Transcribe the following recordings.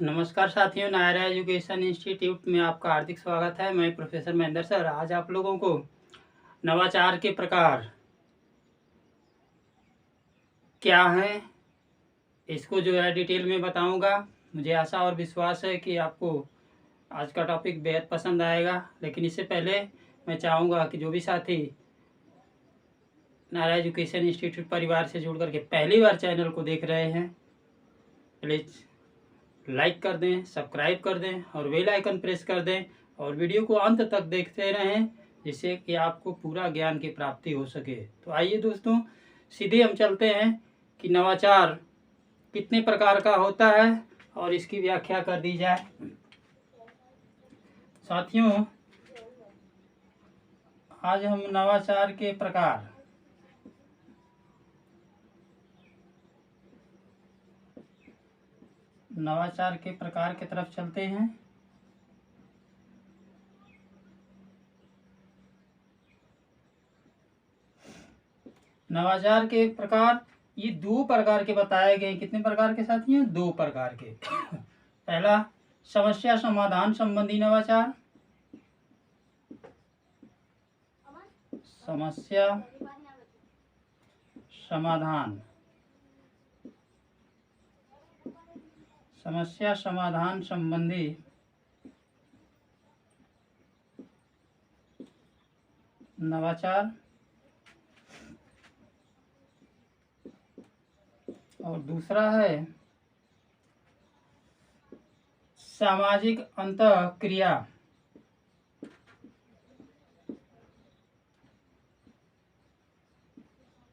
नमस्कार साथियों, Naira education institute में आपका हार्दिक स्वागत है। मैं प्रोफेसर महेंद्र सर आज आप लोगों को नवाचार के प्रकार क्या हैं इसको जो है डिटेल में बताऊंगा। मुझे आशा और विश्वास है कि आपको आज का टॉपिक बेहद पसंद आएगा। लेकिन इससे पहले मैं चाहूँगा कि जो भी साथी नायरा एजुकेशन इंस्टीट्यूट परिवार से जुड़ करके पहली बार चैनल को देख रहे हैं, प्लीज़ लाइक कर दें, सब्सक्राइब कर दें और बेल आइकन प्रेस कर दें और वीडियो को अंत तक देखते रहें, जिससे कि आपको पूरा ज्ञान की प्राप्ति हो सके। तो आइए दोस्तों, सीधे हम चलते हैं कि नवाचार कितने प्रकार का होता है और इसकी व्याख्या कर दी जाए। साथियों, आज हम नवाचार के प्रकार की तरफ चलते हैं। नवाचार के प्रकार ये दो प्रकार के बताए गए। कितने प्रकार के साथियों? दो प्रकार के। पहला, समस्या समाधान संबंधी नवाचार। समस्या समाधान संबंधी नवाचार। और दूसरा है सामाजिक अंतःक्रिया।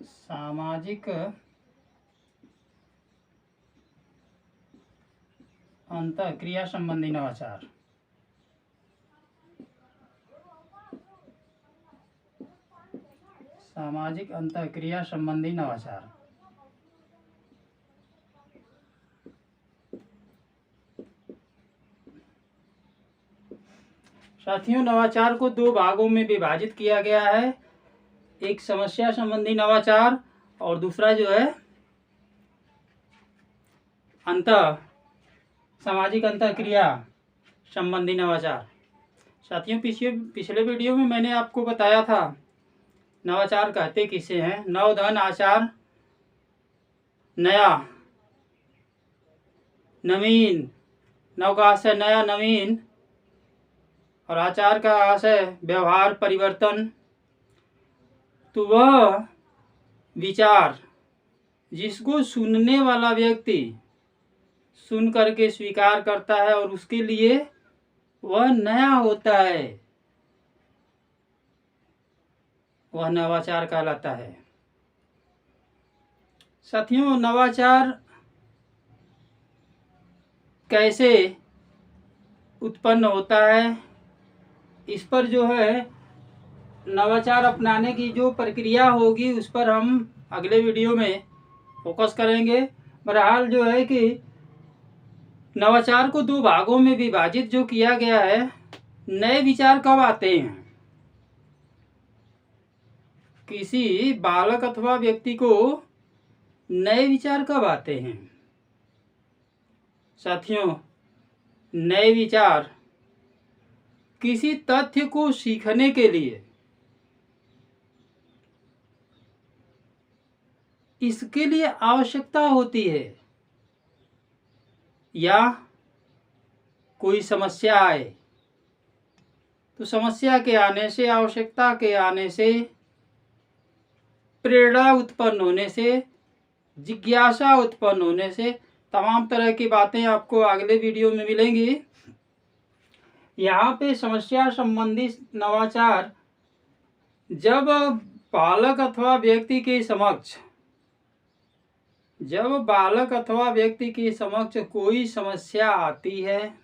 सामाजिक अंतःक्रिया संबंधी नवाचार। सामाजिक अंतःक्रिया संबंधी नवाचार। साथियों, नवाचार को दो भागों में विभाजित किया गया है। एक समस्या संबंधी नवाचार और दूसरा जो है सामाजिक अंतःक्रिया संबंधी नवाचार। साथियों, पिछले वीडियो में मैंने आपको बताया था नवाचार कहते किसे हैं। नव धन आचार, नया, नवीन। नव का आशय नया, नवीन, और आचार का आशय व्यवहार परिवर्तन। तो वह विचार जिसको सुनने वाला व्यक्ति सुन करके स्वीकार करता है और उसके लिए वह नया होता है, वह नवाचार कहलाता है। साथियों, नवाचार कैसे उत्पन्न होता है, इस पर जो है नवाचार अपनाने की जो प्रक्रिया होगी उस पर हम अगले वीडियो में फोकस करेंगे। बहरहाल जो है कि नवाचार को दो भागों में विभाजित जो किया गया है। नए विचार कब आते हैं? किसी बालक अथवा व्यक्ति को नए विचार कब आते हैं? साथियों, नए विचार किसी तथ्य को सीखने के लिए, इसके लिए आवश्यकता होती है, या कोई समस्या आए तो समस्या के आने से, आवश्यकता के आने से, प्रेरणा उत्पन्न होने से, जिज्ञासा उत्पन्न होने से, तमाम तरह की बातें आपको अगले वीडियो में मिलेंगी। यहाँ पे समस्या संबंधी नवाचार जब बालक अथवा व्यक्ति के समक्ष कोई समस्या आती है,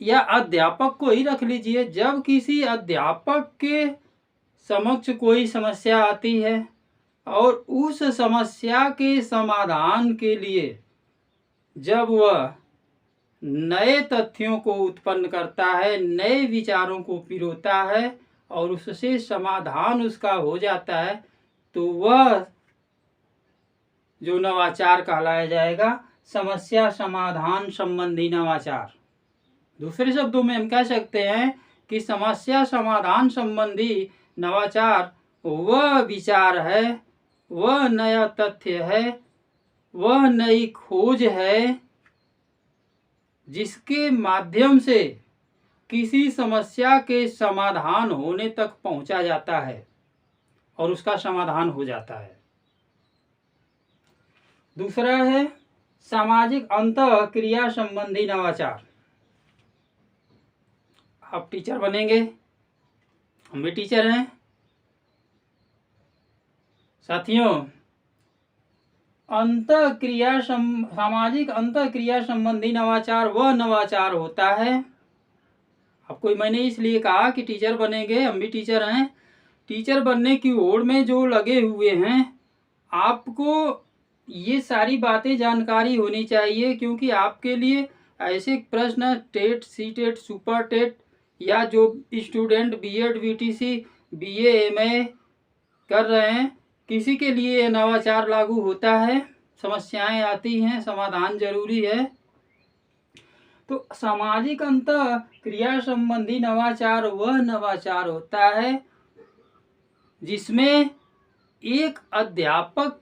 या अध्यापक को ही रख लीजिए, जब किसी अध्यापक के समक्ष कोई समस्या आती है और उस समस्या के समाधान के लिए जब वह नए तथ्यों को उत्पन्न करता है, नए विचारों को पिरोता है और उससे समाधान उसका हो जाता है, तो वह जो नवाचार कहलाया जाएगा। समस्या समाधान संबंधी नवाचार। दूसरे शब्दों में हम कह सकते हैं कि समस्या समाधान संबंधी नवाचार वह विचार है, वह नया तथ्य है, वह नई खोज है जिसके माध्यम से किसी समस्या के समाधान होने तक पहुंचा जाता है और उसका समाधान हो जाता है। दूसरा है सामाजिक अंतःक्रिया संबंधी नवाचार। आप टीचर बनेंगे, हम भी टीचर हैं साथियों। सामाजिक अंतःक्रिया संबंधी नवाचार वह नवाचार होता है, आपको मैंने इसलिए कहा कि टीचर बनेंगे, हम भी टीचर हैं। टीचर बनने की ओर में जो लगे हुए हैं, आपको ये सारी बातें जानकारी होनी चाहिए, क्योंकि आपके लिए ऐसे प्रश्न TET, C TET, super TET या जो student BEd, BTC, BA, MA कर रहे हैं, किसी के लिए ये नवाचार लागू होता है। समस्याएं आती हैं, समाधान जरूरी है। तो सामाजिक अंतःक्रिया संबंधी नवाचार वह नवाचार होता है जिसमें एक अध्यापक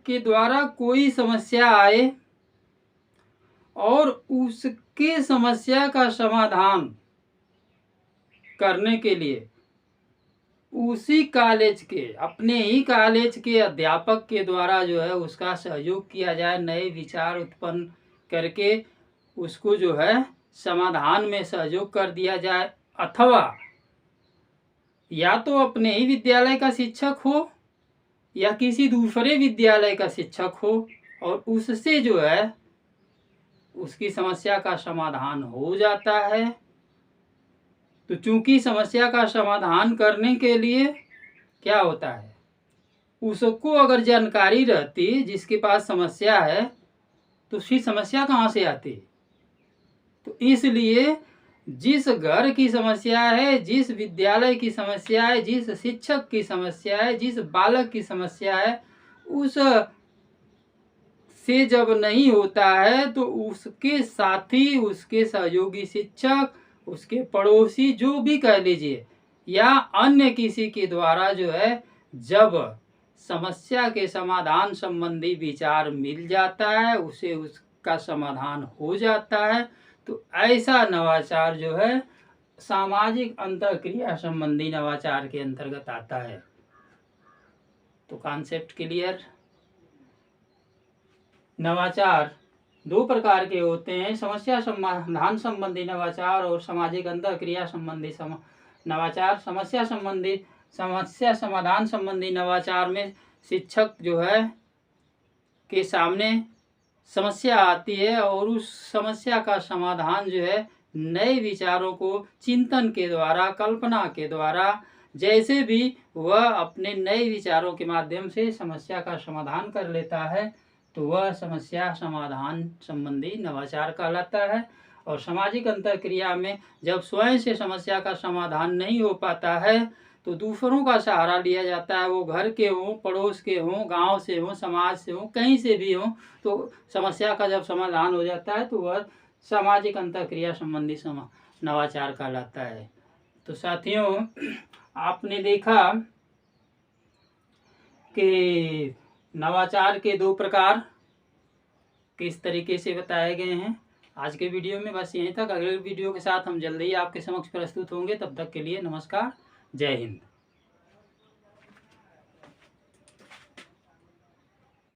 के द्वारा कोई समस्या आए और उसके समस्या का समाधान करने के लिए उसी कॉलेज के, अपने ही कॉलेज के अध्यापक के द्वारा जो है उसका सहयोग किया जाए, नए विचार उत्पन्न करके उसको जो है समाधान में सहयोग कर दिया जाए। अथवा या तो अपने ही विद्यालय का शिक्षक हो या किसी दूसरे विद्यालय का शिक्षक हो और उससे जो है उसकी समस्या का समाधान हो जाता है। तो चूंकि समस्या का समाधान करने के लिए क्या होता है, उसको अगर जानकारी रहती, जिसके पास समस्या है, तो उसकी समस्या कहाँ से आती। तो इसलिए जिस घर की समस्या है, जिस विद्यालय की समस्या है, जिस शिक्षक की समस्या है, जिस बालक की समस्या है, उस से जब नहीं होता है तो उसके साथी, उसके सहयोगी शिक्षक, उसके पड़ोसी, जो भी कह लीजिए, या अन्य किसी के द्वारा जो है जब समस्या के समाधान संबंधी विचार मिल जाता है, उसे उसका समाधान हो जाता है, तो ऐसा नवाचार जो है सामाजिक अंतःक्रिया संबंधी नवाचार के अंतर्गत आता है। तो कॉन्सेप्ट क्लियर। नवाचार दो प्रकार के होते हैं, समस्या समाधान संबंधी नवाचार और सामाजिक अंतःक्रिया संबंधी नवाचार। समस्या समाधान संबंधी नवाचार में शिक्षक जो है के सामने समस्या आती है और उस समस्या का समाधान जो है नए विचारों को चिंतन के द्वारा, कल्पना के द्वारा, जैसे भी वह अपने नए विचारों के माध्यम से समस्या का समाधान कर लेता है, तो वह समस्या समाधान संबंधी नवाचार कहलाता है। और सामाजिक अंतःक्रिया में जब स्वयं से समस्या का समाधान नहीं हो पाता है तो दूसरों का सहारा लिया जाता है, वो घर के हों, पड़ोस के हों, गांव से हों, समाज से हों, कहीं से भी हों, तो समस्या का जब समाधान हो जाता है तो वह सामाजिक अंतःक्रिया संबंधी नवाचार कहलाता है। तो साथियों, आपने देखा कि नवाचार के दो प्रकार किस तरीके से बताए गए हैं। आज के वीडियो में बस यहीं तक। अगले वीडियो के साथ हम जल्दी ही आपके समक्ष प्रस्तुत होंगे। तब तक के लिए नमस्कार, जय हिंद।